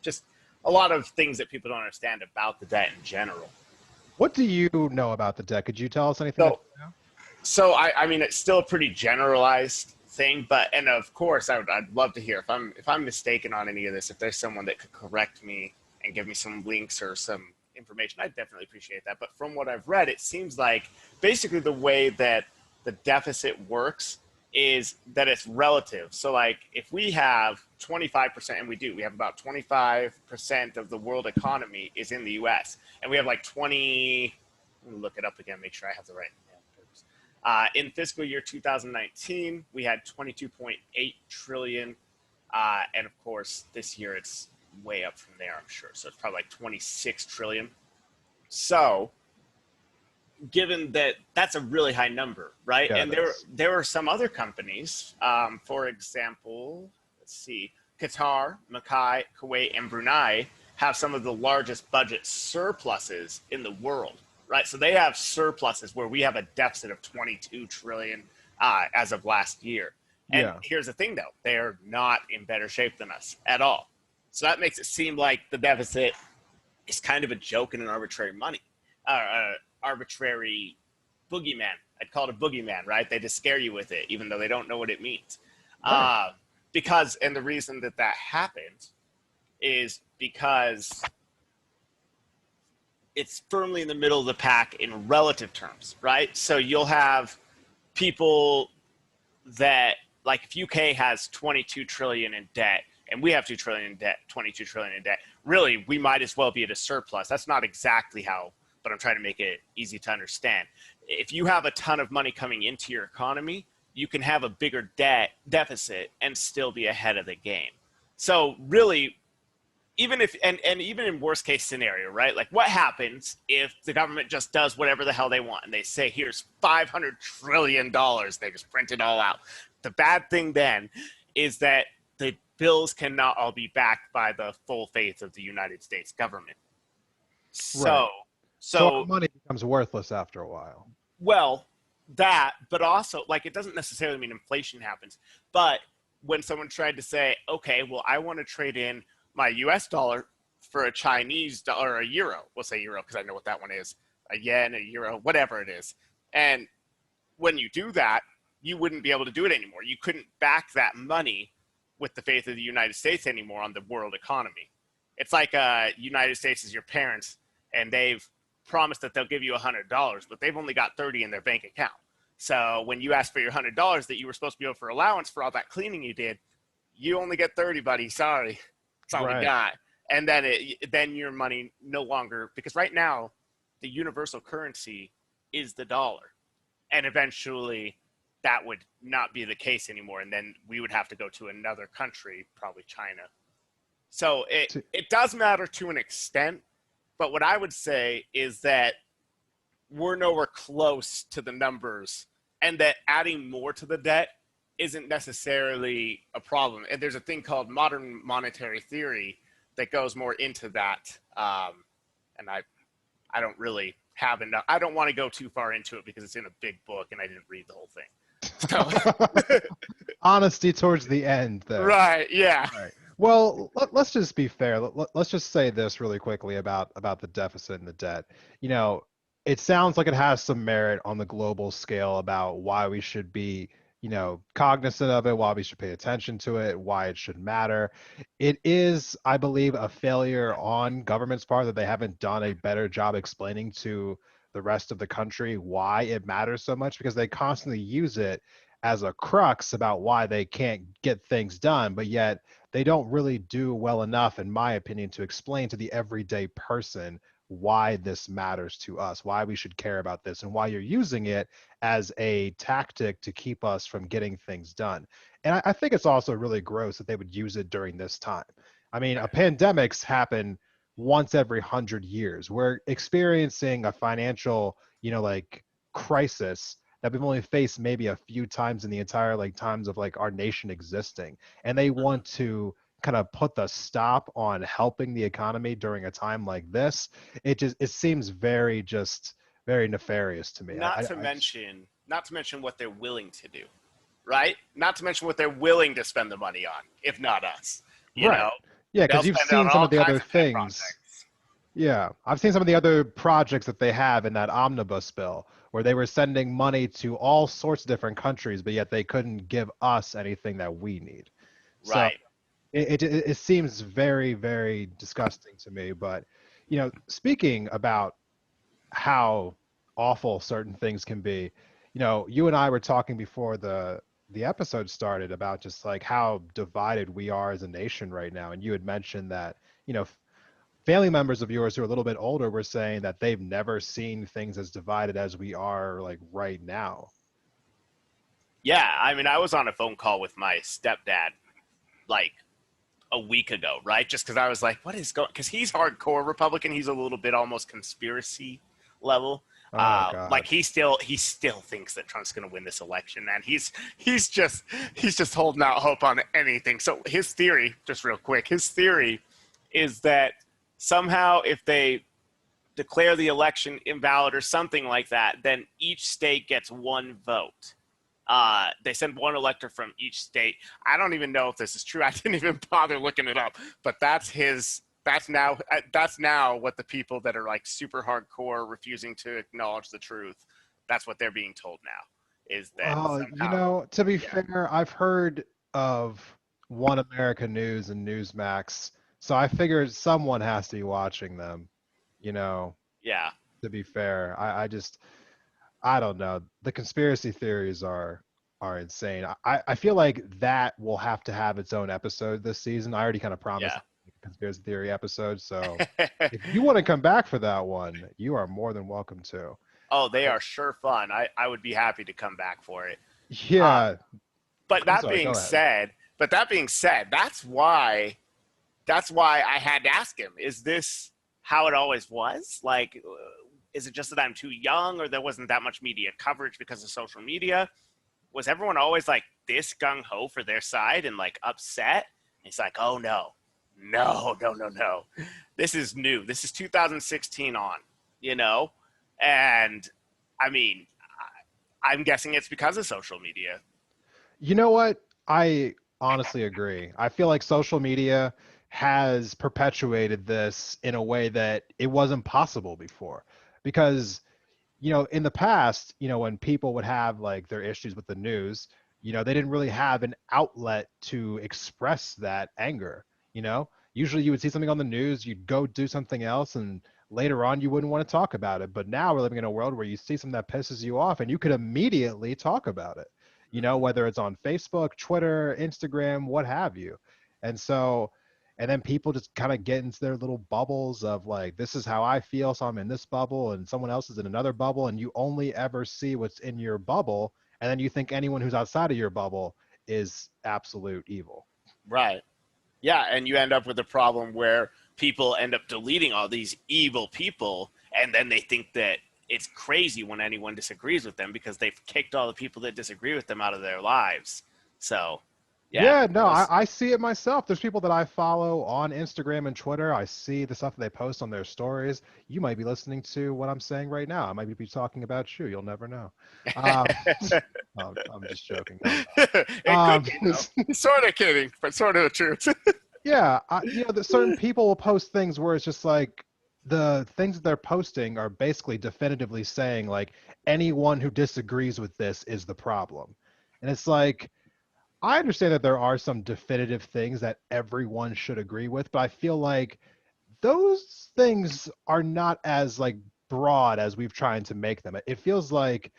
Speaker 3: just a lot of things that people don't understand about the debt in general.
Speaker 1: What do you know about the debt? Could you tell us anything?
Speaker 3: So, so I mean, it's still a pretty generalized thing, and of course, I'd love to hear if I'm mistaken on any of this. If there's someone that could correct me and give me some links or some information, I'd definitely appreciate that. But from what I've read, it seems like basically the way that the deficit works is that it's relative. So like if we have 25%, and we have about 25% of the world economy is in the US, and we have like 20, let me look it up again, make sure I have the right numbers. In fiscal year 2019, we had 22.8 trillion. And of course, this year it's way up from there, I'm sure. So it's probably like 26 trillion. So given that that's a really high number, right?
Speaker 1: Yeah,
Speaker 3: and there are some other companies, for example, let's see, Qatar, Mackay, Kuwait, and Brunei have some of the largest budget surpluses in the world, right? So they have surpluses where we have a deficit of 22 trillion as of last year. And here's the thing, though, they're not in better shape than us at all. So that makes it seem like the deficit is kind of a joke and an arbitrary arbitrary boogeyman. I'd call it a boogeyman, right? They just scare you with it, even though they don't know what it means. Right. And the reason that happens is because it's firmly in the middle of the pack in relative terms, right? So you'll have people that, like if UK has 22 trillion in debt, and we have 2 trillion in debt, 22 trillion in debt, really, we might as well be at a surplus. That's not exactly how, but I'm trying to make it easy to understand. If you have a ton of money coming into your economy, you can have a bigger deficit and still be ahead of the game. So really, even if, and even in worst case scenario, right? Like what happens if the government just does whatever the hell they want and they say, here's $500 trillion, they just print it all out. The bad thing then is that the bills cannot all be backed by the full faith of the United States government. So
Speaker 1: money becomes worthless after a while.
Speaker 3: Well, that, but also, like, it doesn't necessarily mean inflation happens. But when someone tried to say, okay, well, I want to trade in my US dollar for a Chinese dollar or a euro, we'll say euro because I know what that one is, a yen, a euro, whatever it is. And when you do that, you wouldn't be able to do it anymore. You couldn't back that money with the faith of the United States anymore on the world economy. It's like United States is your parents, and they've promised that they'll give you $100, but they've only got 30 in their bank account. So when you ask for your $100 that you were supposed to be able for allowance for all that cleaning you did, you only get 30, buddy. Sorry, that's all we got. And then your money no longer, because right now the universal currency is the dollar, and eventually that would not be the case anymore, and then we would have to go to another country, probably China. So it does matter to an extent, but what I would say is that we're nowhere close to the numbers, and that adding more to the debt isn't necessarily a problem. And there's a thing called modern monetary theory that goes more into that, and I don't really have enough. I don't want to go too far into it because it's in a big book, and I didn't read the whole thing. So.
Speaker 1: Honesty towards the end, though.
Speaker 3: Right, yeah.
Speaker 1: Right. Well, let's just be fair. Let's just say this really quickly about the deficit and the debt. You know, it sounds like it has some merit on the global scale about why we should be, you know, cognizant of it, why we should pay attention to it, why it should matter. It is, I believe, a failure on government's part that they haven't done a better job explaining to the rest of the country why it matters so much, because they constantly use it as a crux about why they can't get things done, but yet they don't really do well enough, in my opinion, to explain to the everyday person why this matters to us, why we should care about this, and why you're using it as a tactic to keep us from getting things done. And I think it's also really gross that they would use it during this time. I mean, pandemics happen once every 100 years. We're experiencing a financial, you know, like crisis that we've only faced maybe a few times in the entire like times of like our nation existing. And they want to kind of put the stop on helping the economy during a time like this. It seems very nefarious to me.
Speaker 3: Not to mention what they're willing to do, right? Not to mention what they're willing to spend the money on, if not us. You know?
Speaker 1: Yeah, because you've seen some of the other things. Yeah, I've seen some of the other projects that they have in that omnibus bill where they were sending money to all sorts of different countries, but yet they couldn't give us anything that we need.
Speaker 3: Right.
Speaker 1: So it seems very, very disgusting to me. But, you know, speaking about how awful certain things can be, you know, you and I were talking before the episode started about just like how divided we are as a nation right now. And you had mentioned that, you know, family members of yours who are a little bit older were saying that they've never seen things as divided as we are like right now.
Speaker 3: Yeah, I mean, I was on a phone call with my stepdad like a week ago, right? Just because I was like, what is going, because he's hardcore Republican. He's a little bit almost conspiracy level. Like he still thinks that Trump's going to win this election, and he's just holding out hope on anything. So his theory, just real quick, his theory is that somehow if they declare the election invalid or something like that, then each state gets one vote. They send one elector from each state. I don't even know if this is true. I didn't even bother looking it up, but that's now what the people that are like super hardcore refusing to acknowledge the truth, that's what they're being told now, is that somehow,
Speaker 1: you know, to be fair, I've heard of One America News and Newsmax, so I figured someone has to be watching them, you know.
Speaker 3: Yeah.
Speaker 1: To be fair, I don't know. The conspiracy theories are insane. I feel like that will have to have its own episode this season. I already kind of promised a conspiracy theory episode, so if you want to come back for that one, you are more than welcome to.
Speaker 3: Oh, they are sure fun. I would be happy to come back for it.
Speaker 1: Yeah.
Speaker 3: But that being said, that's why I had to ask him, is this how it always was? Like, is it just that I'm too young, or there wasn't that much media coverage because of social media? Was everyone always like this gung-ho for their side and like upset? And he's like, oh no. This is new. This is 2016 on, you know? And I mean, I'm guessing it's because of social media.
Speaker 1: You know what? I honestly agree. I feel like social media has perpetuated this in a way that it wasn't possible before. Because, in the past, when people would have like their issues with the news, they didn't really have an outlet to express that anger. Usually you would see something on the news, you'd go do something else, and later on you wouldn't want to talk about it. But now we're living in a world where you see something that pisses you off and you could immediately talk about it, whether it's on Facebook, Twitter, Instagram, what have you. And so, and then people just kind of get into their little bubbles of like, this is how I feel, so I'm in this bubble, and someone else is in another bubble, and you only ever see what's in your bubble, and then you think anyone who's outside of your bubble is absolute evil.
Speaker 3: Right. Yeah, and you end up with a problem where people end up deleting all these evil people, and then they think that it's crazy when anyone disagrees with them because they've kicked all the people that disagree with them out of their lives. So, yeah,
Speaker 1: Yeah, no, I see it myself. There's people that I follow on Instagram and Twitter. I see the stuff that they post on their stories. You might be listening to what I'm saying right now. I might be talking about you. You'll never know. Um, I'm just joking. I'm
Speaker 3: it could
Speaker 1: not.
Speaker 3: be though. Sort of kidding, but sort of the truth.
Speaker 1: Yeah, the certain people will post things where it's just like the things that they're posting are basically definitively saying like anyone who disagrees with this is the problem. And it's like I understand that there are some definitive things that everyone should agree with, but I feel like those things are not as like broad as we've tried to make them. It feels like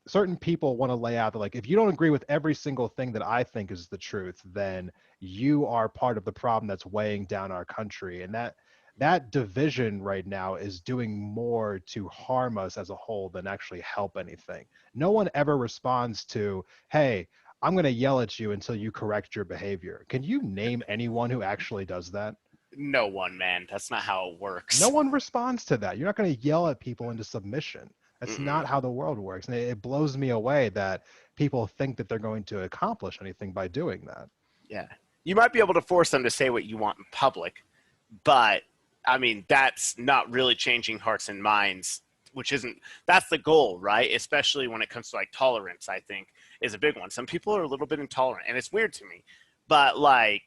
Speaker 1: certain people want to lay out that like if you don't agree with every single thing that I think is the truth, then you are part of the problem that's weighing down our country, and that division right now is doing more to harm us as a whole than actually help anything. No one ever responds to, hey, I'm going to yell at you until you correct your behavior. Can you name anyone who actually does that?
Speaker 3: No one, man. That's not how it
Speaker 1: No
Speaker 3: works.
Speaker 1: one responds to that. You're not going to yell at people into submission. That's
Speaker 3: Mm-mm.
Speaker 1: not how the world works. And it blows me away that people think that they're going to accomplish anything by doing that.
Speaker 3: Yeah. You might be able to force them to say what you want in public, but I mean, that's not really changing hearts and minds, which isn't, that's the goal, right? Especially when it comes to like tolerance, I think is a big one. Some people are a little bit intolerant and it's weird to me, but like,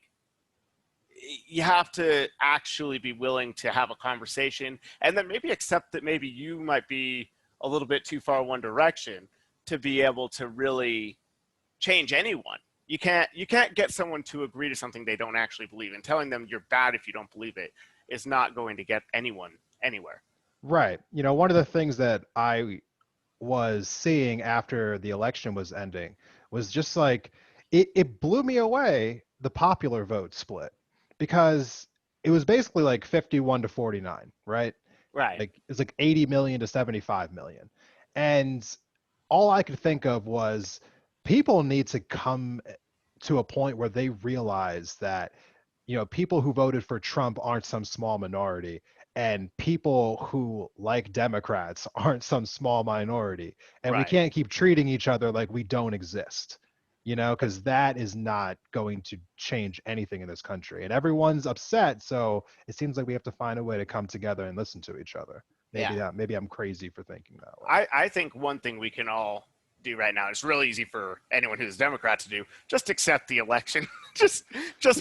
Speaker 3: you have to actually be willing to have a conversation and then maybe accept that maybe you might be a little bit too far one direction to be able to really change anyone. You can't get someone to agree to something they don't actually believe in. Telling them you're bad if you don't believe it is not going to get anyone anywhere.
Speaker 1: Right. One of the things that I was seeing after the election was ending was just like it blew me away the popular vote split because it was basically like 51 to 49, right?
Speaker 3: Right.
Speaker 1: Like it's like 80 million to 75 million. And all I could think of was people need to come to a point where they realize that people who voted for Trump aren't some small minority, and people who like Democrats aren't some small minority. And we
Speaker 3: Right.
Speaker 1: can't keep treating each other like we don't exist, because that is not going to change anything in this country. And everyone's upset, so it seems like we have to find a way to come together and listen to each other.
Speaker 3: Yeah.
Speaker 1: Maybe I'm crazy for thinking that way.
Speaker 3: I think one thing we can all do right now, it's really easy for anyone who's a Democrat to do, just accept the election. just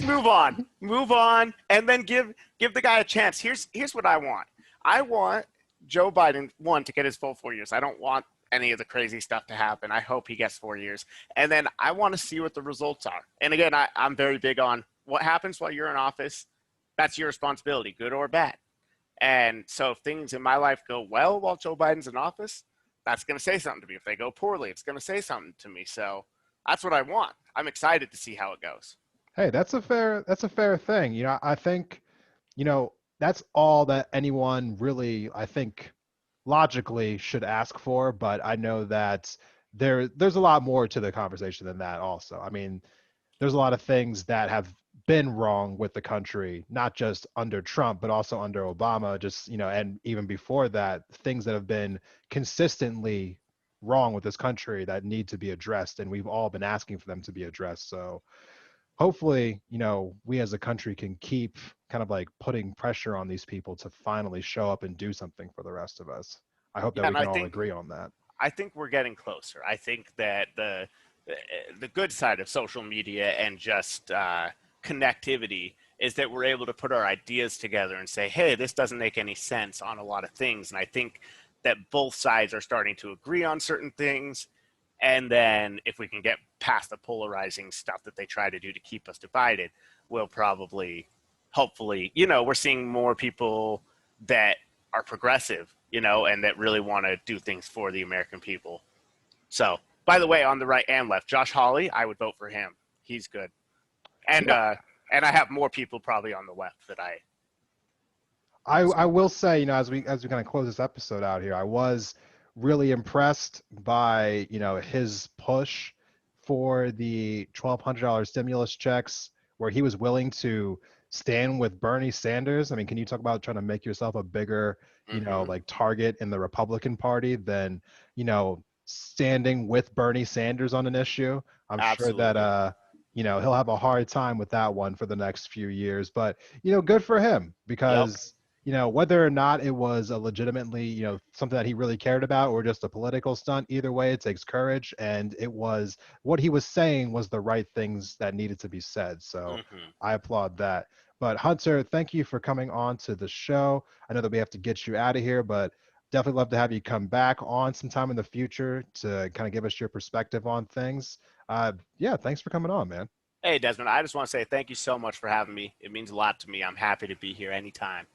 Speaker 3: move on. Move on and then give the guy a chance. Here's what I want. I want Joe Biden, one, to get his full 4 years. I don't want any of the crazy stuff to happen. I hope he gets 4 years. And then I want to see what the results are. And again, I'm very big on what happens while you're in office. That's your responsibility, good or bad. And so if things in my life go well while Joe Biden's in office, that's going to say something to me. If they go poorly, it's going to say something to me. So that's what I want. I'm excited to see how it goes.
Speaker 1: Hey, that's a fair thing. I think, that's all that anyone really, I think, logically should ask for, but I know that there's a lot more to the conversation than that also. I mean, there's a lot of things that have been wrong with the country, not just under Trump, but also under Obama, just, and even before that, things that have been consistently wrong with this country that need to be addressed, and we've all been asking for them to be addressed. So hopefully, we as a country can keep kind of like putting pressure on these people to finally show up and do something for the rest of us. I hope that
Speaker 3: Yeah,
Speaker 1: we
Speaker 3: and I
Speaker 1: can all
Speaker 3: think
Speaker 1: agree on that.
Speaker 3: I think we're getting closer. I think that the the good side of social media and just connectivity is that we're able to put our ideas together and say, hey, this doesn't make any sense on a lot of things. And I think that both sides are starting to agree on certain things. And then if we can get past the polarizing stuff that they try to do to keep us divided, we'll probably, hopefully, we're seeing more people that are progressive, and that really want to do things for the American people. So, by the way, on the right and left, Josh Hawley, I would vote for him. He's good. And
Speaker 1: Yeah,
Speaker 3: and I have more people probably on the left that I
Speaker 1: I will say, as we kind of close this episode out here, I was really impressed by, his push for the $1,200 stimulus checks, where he was willing to stand with Bernie Sanders. I mean, can you talk about trying to make yourself a bigger,
Speaker 3: mm-hmm.
Speaker 1: like target in the Republican Party than, standing with Bernie Sanders on an issue? I'm sure that
Speaker 3: Absolutely.
Speaker 1: he'll have a hard time with that one for the next few years. But, good for him
Speaker 3: Yep.
Speaker 1: because whether or not it was a legitimately, something that he really cared about or just a political stunt, either way, it takes courage. And it was what he was saying was the right things that needed to be said. So
Speaker 3: Mm-hmm.
Speaker 1: I applaud that. But Hunter, thank you for coming on to the show. I know that we have to get you out of here, but definitely love to have you come back on sometime in the future to kind of give us your perspective on things. Yeah, thanks for coming on, man.
Speaker 3: Hey, Desmond, I just want to say thank you so much for having me. It means a lot to me. I'm happy to be here anytime.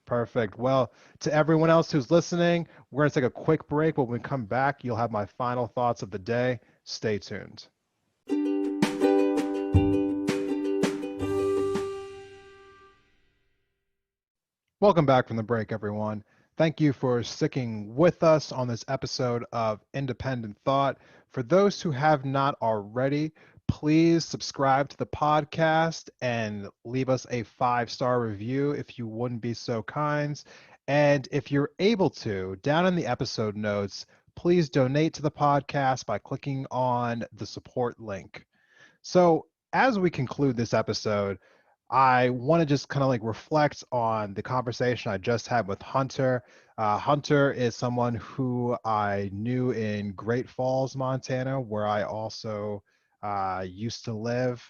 Speaker 1: Perfect. Well, to everyone else who's listening, we're going to take a quick break. But when we come back, you'll have my final thoughts of the day. Stay tuned. Welcome back from the break, everyone. Thank you for sticking with us on this episode of Independent Thought. For those who have not already, please subscribe to the podcast and leave us a 5-star review if you wouldn't be so kind. And if you're able to, down in the episode notes, please donate to the podcast by clicking on the support link. So, as we conclude this episode, I want to just kind of like reflect on the conversation I just had with Hunter. Hunter is someone who I knew in Great Falls, Montana, where I also used to live.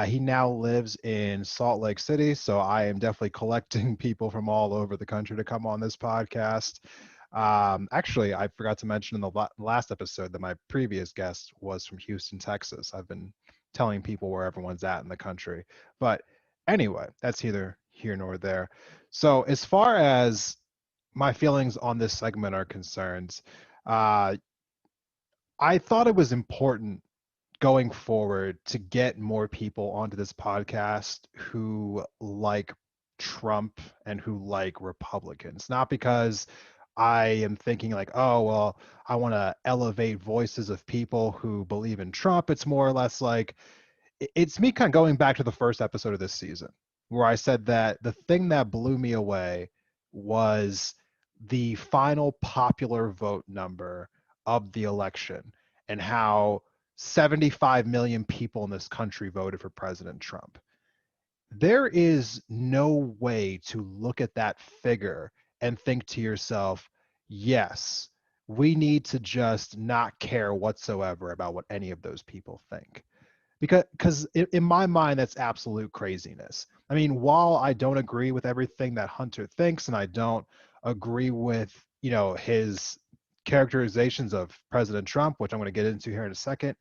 Speaker 1: He now lives in Salt Lake City, so I am definitely collecting people from all over the country to come on this podcast. Actually, I forgot to mention in the last episode that my previous guest was from Houston, Texas. I've been telling people where everyone's at in the country. But anyway, that's neither here nor there. So, as far as my feelings on this segment are concerned, uh, I thought it was important going forward to get more people onto this podcast who like Trump and who like Republicans. Not because I am thinking like, oh, well, I want to elevate voices of people who believe in Trump. It's more or less like it's me kind of going back to the first episode of this season where I said that the thing that blew me away was the final popular vote number of the election and how 75 million people in this country voted for President Trump. There is no way to look at that figure and think to yourself, yes, we need to just not care whatsoever about what any of those people think, because in my mind that's absolute craziness. I mean, while I don't agree with everything that Hunter thinks and I don't agree with his characterizations of President Trump, which I'm going to get into here in a second,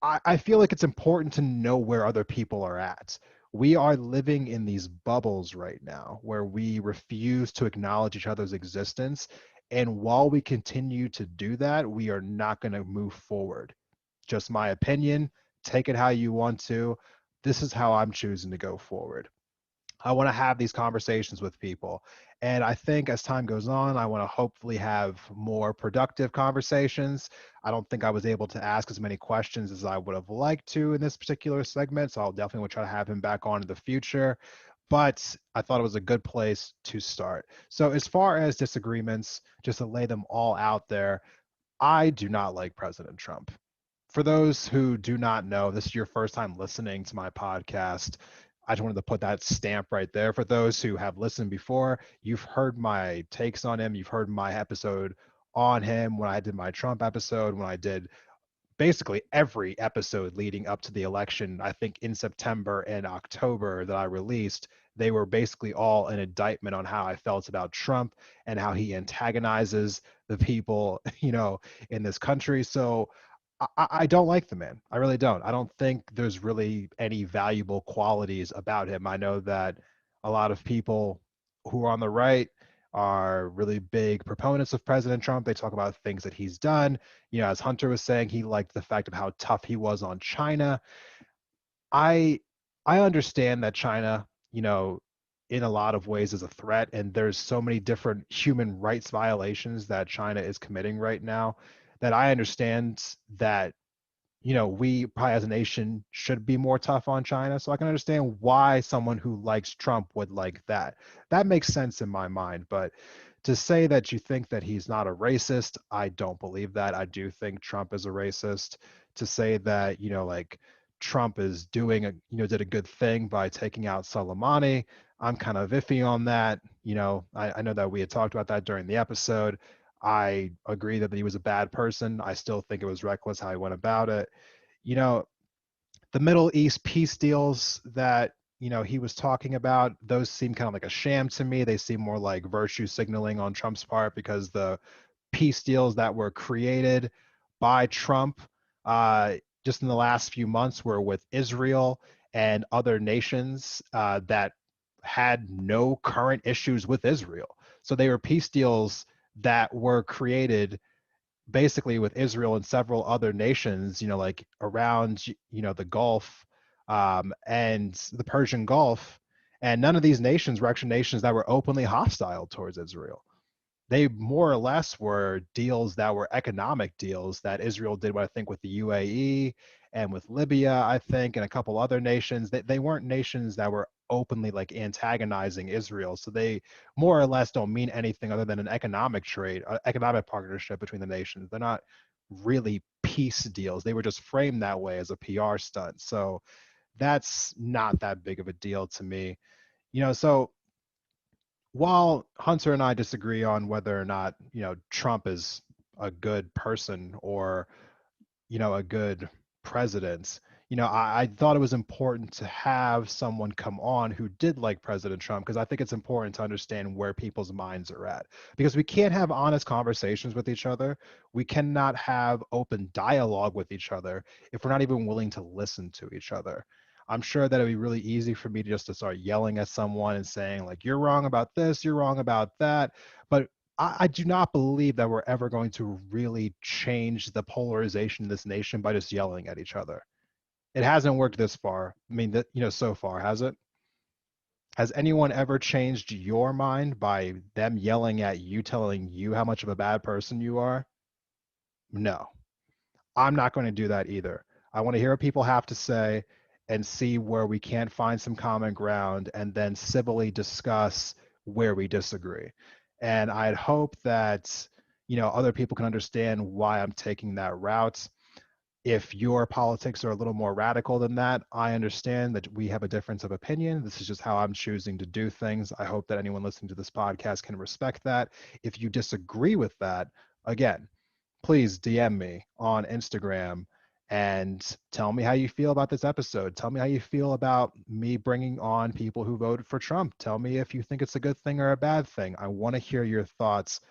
Speaker 1: I feel like it's important to know where other people are at. We are living in these bubbles right now where we refuse to acknowledge each other's existence, and while we continue to do that, we are not going to move forward. Just my opinion. Take it how you want to. This is how I'm choosing to go forward. I want to have these conversations with people. And I think as time goes on, I want to hopefully have more productive conversations. I don't think I was able to ask as many questions as I would have liked to in this particular segment. So I'll definitely try to have him back on in the future. But I thought it was a good place to start. So, as far as disagreements, just to lay them all out there, I do not like President Trump. For those who do not know, this is your first time listening to my podcast. I just wanted to put that stamp right there. For those who have listened before, you've heard my takes on him. You've heard my episode on him when I did my Trump episode, when I did basically every episode leading up to the election, I think in September and October that I released, they were basically all an indictment on how I felt about Trump and how he antagonizes the people, in this country. So I don't like the man. I really don't. I don't think there's really any valuable qualities about him. I know that a lot of people who are on the right are really big proponents of President Trump. They talk about things that he's done. As Hunter was saying, he liked the fact of how tough he was on China. I I understand that China, in a lot of ways is a threat, and there's so many different human rights violations that China is committing right now that I understand that we probably as a nation should be more tough on China. So I can understand why someone who likes Trump would like that. That makes sense in my mind. But to say that you think that he's not a racist, I don't believe that. I do think Trump is a racist. To say that, like Trump is doing did a good thing by taking out Soleimani, I'm kind of iffy on that. I know that we had talked about that during the episode. I agree that he was a bad person. I still think it was reckless how he went about it. You know, the Middle East peace deals that, he was talking about, those seem kind of like a sham to me. They seem more like virtue signaling on Trump's part because the peace deals that were created by Trump just in the last few months were with Israel and other nations that had no current issues with Israel. So they were peace deals that were created basically with Israel and several other nations, like around, the Gulf and the Persian Gulf. And none of these nations were actually nations that were openly hostile towards Israel. They more or less were deals that were economic deals that Israel did, what I think, with the UAE and with Libya, I think, and a couple other nations. They weren't nations that were openly like antagonizing Israel. So they more or less don't mean anything other than an economic trade, economic partnership between the nations. They're not really peace deals. They were just framed that way as a PR stunt. So that's not that big of a deal to me. So while Hunter and I disagree on whether or not, Trump is a good person or, a good president, I thought it was important to have someone come on who did like President Trump because I think it's important to understand where people's minds are at. Because we can't have honest conversations with each other. We cannot have open dialogue with each other if we're not even willing to listen to each other. I'm sure that it'd be really easy for me to just to start yelling at someone and saying, like, you're wrong about this, you're wrong about that. But I do not believe that we're ever going to really change the polarization in this nation by just yelling at each other. It hasn't worked this far. I mean, so far, has it? Has anyone ever changed your mind by them yelling at you, telling you how much of a bad person you are? No. I'm not going to do that either. I want to hear what people have to say and see where we can't find some common ground and then civilly discuss where we disagree. And I'd hope that, other people can understand why I'm taking that route. If your politics are a little more radical than that, I understand that we have a difference of opinion. This is just how I'm choosing to do things. I hope that anyone listening to this podcast can respect that. If you disagree with that, again, please DM me on Instagram and tell me how you feel about this episode. Tell me how you feel about me bringing on people who voted for Trump. Tell me if you think it's a good thing or a bad thing. I want to hear your thoughts.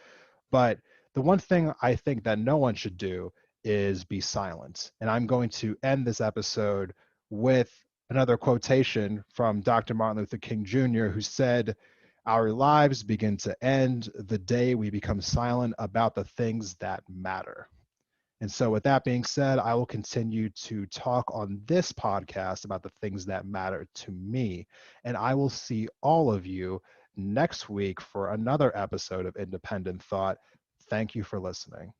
Speaker 1: But the one thing I think that no one should do is be silent. And I'm going to end this episode with another quotation from Dr. Martin Luther King Jr., who said, "Our lives begin to end the day we become silent about the things that matter." And so, with that being said, I will continue to talk on this podcast about the things that matter to me. And I will see all of you next week for another episode of Independent Thought. Thank you for listening.